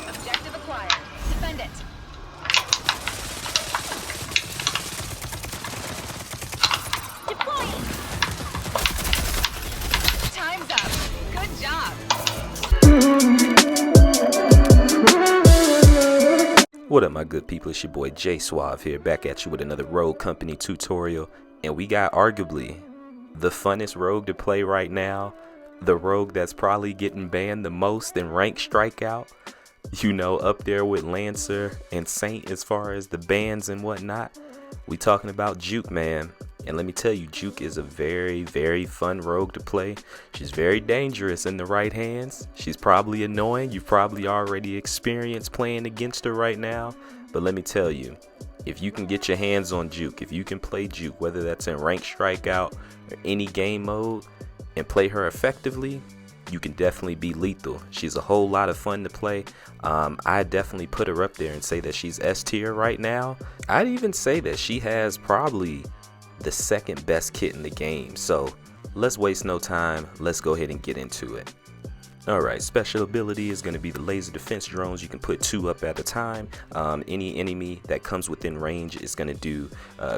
Objective acquired. Defend it. Deploying. Time's up. Good job. What up, my good people? It's your boy XxJayySuaveexX here, back at you with another Rogue Company tutorial. And we got arguably the funnest rogue to play right now, the rogue that's probably getting banned the most in rank strikeout, you know, up there with Lancer and Saint as far as the bans and whatnot. We talking about Juke, man. And let me tell you, Juke is a very, very fun rogue to play. She's very dangerous in the right hands. She's probably annoying. You've probably already experienced playing against her right now. But let me tell you, if you can get your hands on Juke, if you can play Juke, whether that's in rank strikeout or any game mode, and play her effectively, you can definitely be lethal. She's a whole lot of fun to play. I definitely put her up there and say that she's S tier right now. I'd even say that she has probably the second best kit in the game. So let's waste no time. Let's go ahead and get into it. Alright, special ability is going to be the laser defense drones. You can put 2 up at a time. Any enemy that comes within range is going to do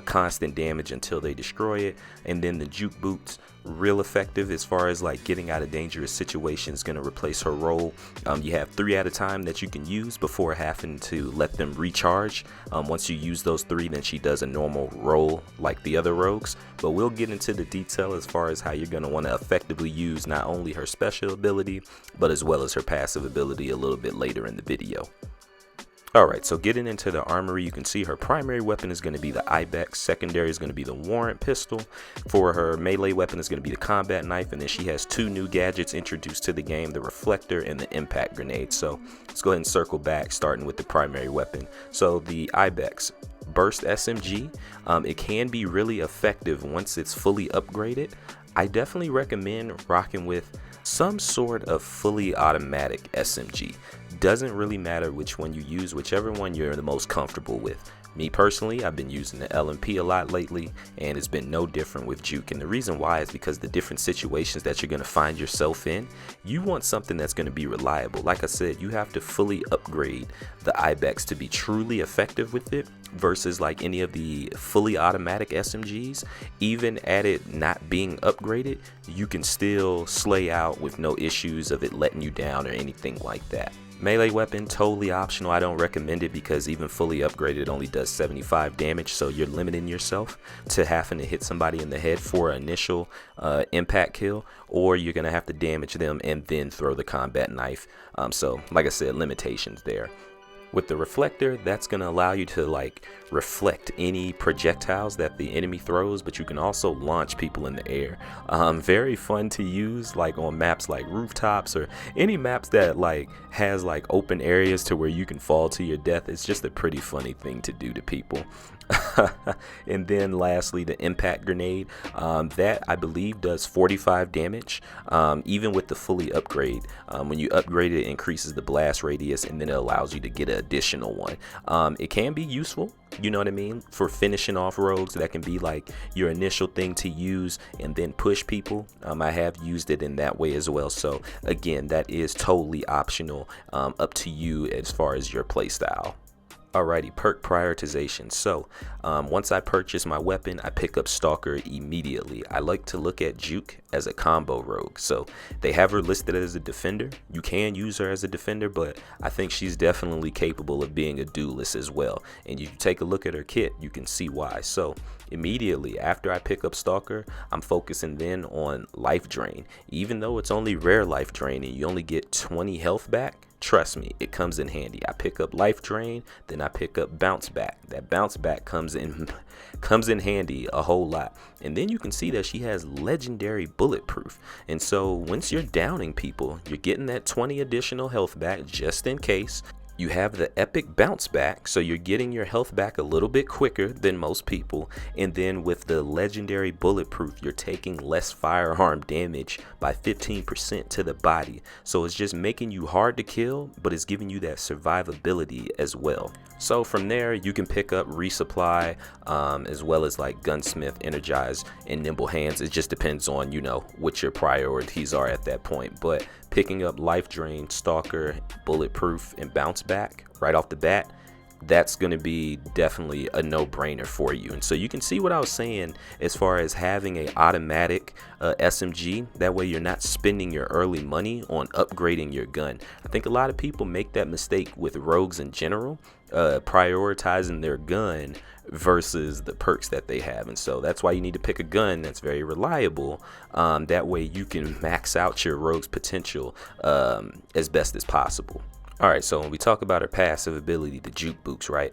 constant damage until they destroy it. And then the Juke boots, real effective as far as like getting out of dangerous situations, going to replace her role. You have 3 at a time that you can use before having to let them recharge. Once you use those 3, then she does a normal role like the other rogues. But we'll get into the detail as far as how you're going to want to effectively use not only her special ability, but as well as her passive ability a little bit later in the video. Alright, so getting into the armory, you can see her primary weapon is going to be the Ibex, secondary is going to be the Warrant pistol. For her melee weapon is going to be the combat knife, and then she has 2 new gadgets introduced to the game, the Reflector and the impact grenade. So let's go ahead and circle back, starting with the primary weapon. So the Ibex burst SMG, it can be really effective once it's fully upgraded. I definitely recommend rocking with some sort of fully automatic SMG. Doesn't really matter which one you use, whichever one you're the most comfortable with. Me personally, I've been using the LMP a lot lately, and it's been no different with Juke. And the reason why is because the different situations that you're going to find yourself in, you want something that's going to be reliable. Like I said, you have to fully upgrade the Ibex to be truly effective with it, versus like any of the fully automatic SMGs. Even at it not being upgraded, you can still slay out with no issues of it letting you down or anything like that. Melee weapon, totally optional. I don't recommend it because even fully upgraded only does 75 damage, so you're limiting yourself to having to hit somebody in the head for an initial impact kill, or you're gonna have to damage them and then throw the combat knife. So like I said, limitations there. With the Reflector, that's going to allow you to like reflect any projectiles that the enemy throws, but you can also launch people in the air. Very fun to use like on maps like rooftops or any maps that like has like open areas to where you can fall to your death. It's just a pretty funny thing to do to people. And then lastly, the impact grenade, that I believe does 45 damage, even with the fully upgrade. When you upgrade it, it increases the blast radius, and then it allows you to get an additional one. It can be useful, you know what I mean, for finishing off rogues. That can be like your initial thing to use and then push people. I have used it in that way as well. So again, that is totally optional, up to you as far as your play style. Alrighty, perk prioritization. So once I purchase my weapon, I pick up Stalker immediately. I like to look at Juke as a combo rogue. So they have her listed as a defender. You can use her as a defender, but I think she's definitely capable of being a duelist as well. And you take a look at her kit, you can see why. So immediately after I pick up Stalker, I'm focusing then on life drain. Even though it's only rare life drain and you only get 20 health back, trust me, it comes in handy. I pick up life drain, then I pick up bounce back. That bounce back comes in handy a whole lot. And then you can see that she has legendary bulletproof. And so once you're downing people, you're getting that 20 additional health back just in case. You have the epic bounce back, so you're getting your health back a little bit quicker than most people. And then with the legendary bulletproof, you're taking less firearm damage by 15% to the body. So it's just making you hard to kill, but it's giving you that survivability as well. So from there, you can pick up resupply, as well as like gunsmith, energize, and nimble hands. It just depends on, you know, what your priorities are at that point. But picking up life drain, stalker, bulletproof, and bounce back right off the bat, that's going to be definitely a no-brainer for you. And so you can see what I was saying as far as having a automatic SMG. That way you're not spending your early money on upgrading your gun. I think a lot of people make that mistake with rogues in general, prioritizing their gun versus the perks that they have. And so that's why you need to pick a gun that's very reliable. That way you can max out your rogue's potential as best as possible. Alright, so when we talk about our passive ability, the Juke boots, right?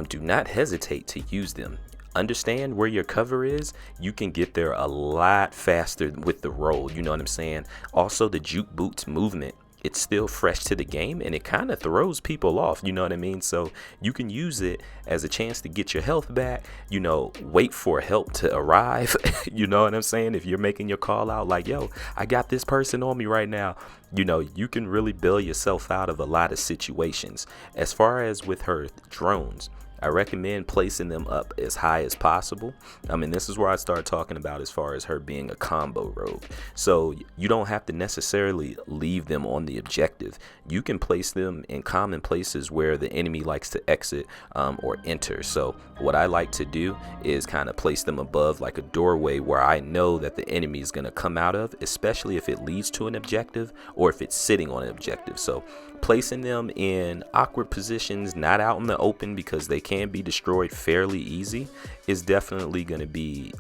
Do not hesitate to use them. Understand where your cover is. You can get there a lot faster with the roll, you know what I'm saying? Also, the Juke boots movement, it's still fresh to the game and it kind of throws people off, you know what I mean? So you can use it as a chance to get your health back, you know, wait for help to arrive, you know what I'm saying? If you're making your call out like, yo, I got this person on me right now, you know, you can really bail yourself out of a lot of situations. As far as with her drones, I recommend placing them up as high as possible. I mean, this is where I start talking about as far as her being a combo rogue. So you don't have to necessarily leave them on the objective. You can place them in common places where the enemy likes to exit or enter. So what I like to do is kind of place them above like a doorway where I know that the enemy is going to come out of, especially if it leads to an objective or if it's sitting on an objective. So placing them in awkward positions, not out in the open because they can be destroyed fairly easy, is definitely going to be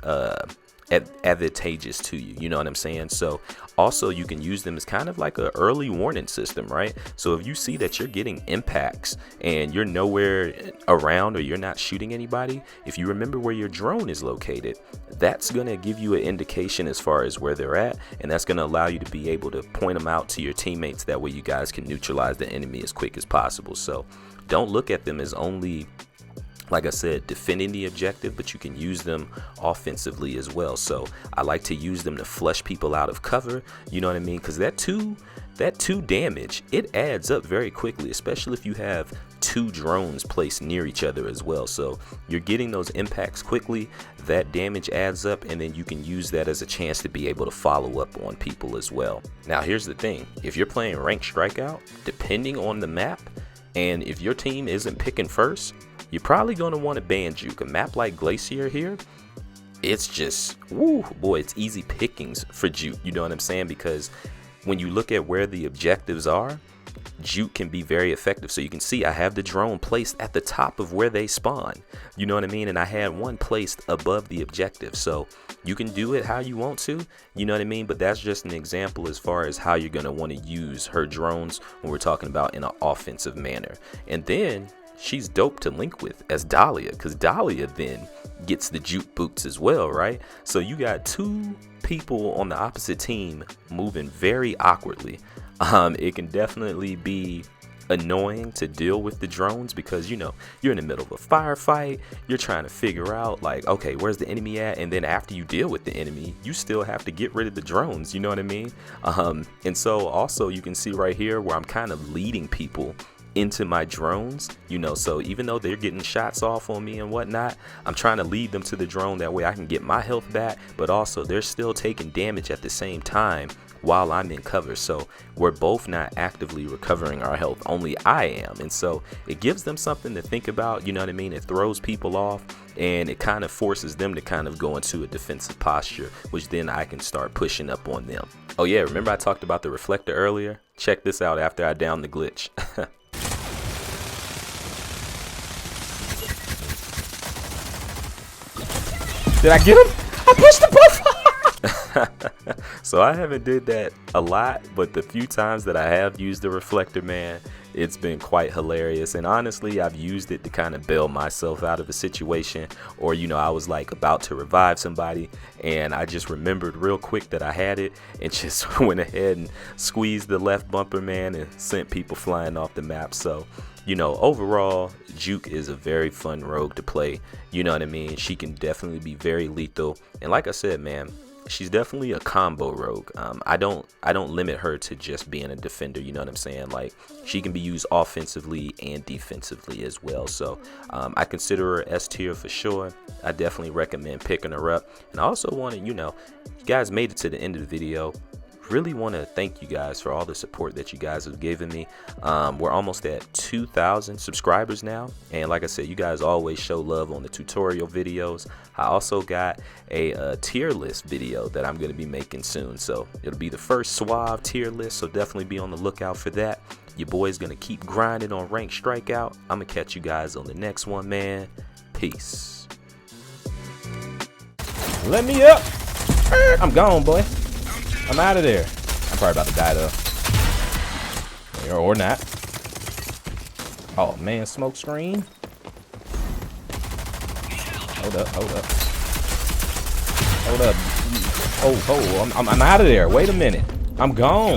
advantageous to you, you know what I'm saying? So also you can use them as kind of like an early warning system, right? So if you see that you're getting impacts and you're nowhere around or you're not shooting anybody, if you remember where your drone is located, that's going to give you an indication as far as where they're at, and that's going to allow you to be able to point them out to your teammates. That way you guys can neutralize the enemy as quick as possible. So don't look at them as only, like I said, defending the objective, but you can use them offensively as well. So I like to use them to flush people out of cover, you know what I mean? Because that two damage, it adds up very quickly, especially if you have two drones placed near each other as well. So you're getting those impacts quickly, that damage adds up, and then you can use that as a chance to be able to follow up on people as well. Now here's the thing, if you're playing ranked strikeout, depending on the map, and if your team isn't picking first, you're probably going to want to ban Juke. A map like Glacier here, it's just, woo, boy, it's easy pickings for Juke, you know what I'm saying? Because when you look at where the objectives are, Juke can be very effective. So you can see I have the drone placed at the top of where they spawn, you know what I mean? And I had one placed above the objective. So you can do it how you want to, you know what I mean? But that's just an example as far as how you're going to want to use her drones when we're talking about in an offensive manner. And then she's dope to link with as Dahlia, because Dahlia then gets the Juke boots as well, right? So you got two people on the opposite team moving very awkwardly. It can definitely be annoying to deal with the drones because, you know, you're in the middle of a firefight, you're trying to figure out like, okay, where's the enemy at? And then after you deal with the enemy, you still have to get rid of the drones, you know what I mean? And so also you can see right here where I'm kind of leading people into my drones, you know, so even though they're getting shots off on me and whatnot, I'm trying to lead them to the drone. That way I can get my health back, but also they're still taking damage at the same time while I'm in cover. So we're both not actively recovering our health, only I am. And so it gives them something to think about, you know what I mean? It throws people off and it kind of forces them to kind of go into a defensive posture, which then I can start pushing up on them. Oh yeah, remember I talked about the reflector earlier? Check this out after I down the glitch. Did I get him? I pushed the button. So I haven't did that a lot, but the few times that I have used the reflector, man, it's been quite hilarious. And honestly, I've used it to kind of bail myself out of a situation, or you know, I was like about to revive somebody and I just remembered real quick that I had it and just went ahead and squeezed the left bumper, man, and sent people flying off the map. So you know, overall, Juke is a very fun rogue to play. You know what I mean? She can definitely be very lethal. And like I said, man, she's definitely a combo rogue. I don't limit her to just being a defender. You know what I'm saying? Like, she can be used offensively and defensively as well. So I consider her S tier for sure. I definitely recommend picking her up. And I also want to, you know, you guys made it to the end of the video. Really want to thank you guys for all the support that you guys have given me. We're almost at 2,000 subscribers now, and like I said, you guys always show love on the tutorial videos. I also got a tier list video that I'm going to be making soon, so it'll be the first Suavee tier list, so definitely be on the lookout for that. Your boy's going to keep grinding on Ranked Strikeout. I'm going to catch you guys on the next one, man. Peace. Let me up. I'm gone, boy. I'm out of there. I'm probably about to die though. Or not. Oh man, smoke screen. Hold up, hold up. Hold up. Oh, I'm out of there. Wait a minute. I'm gone.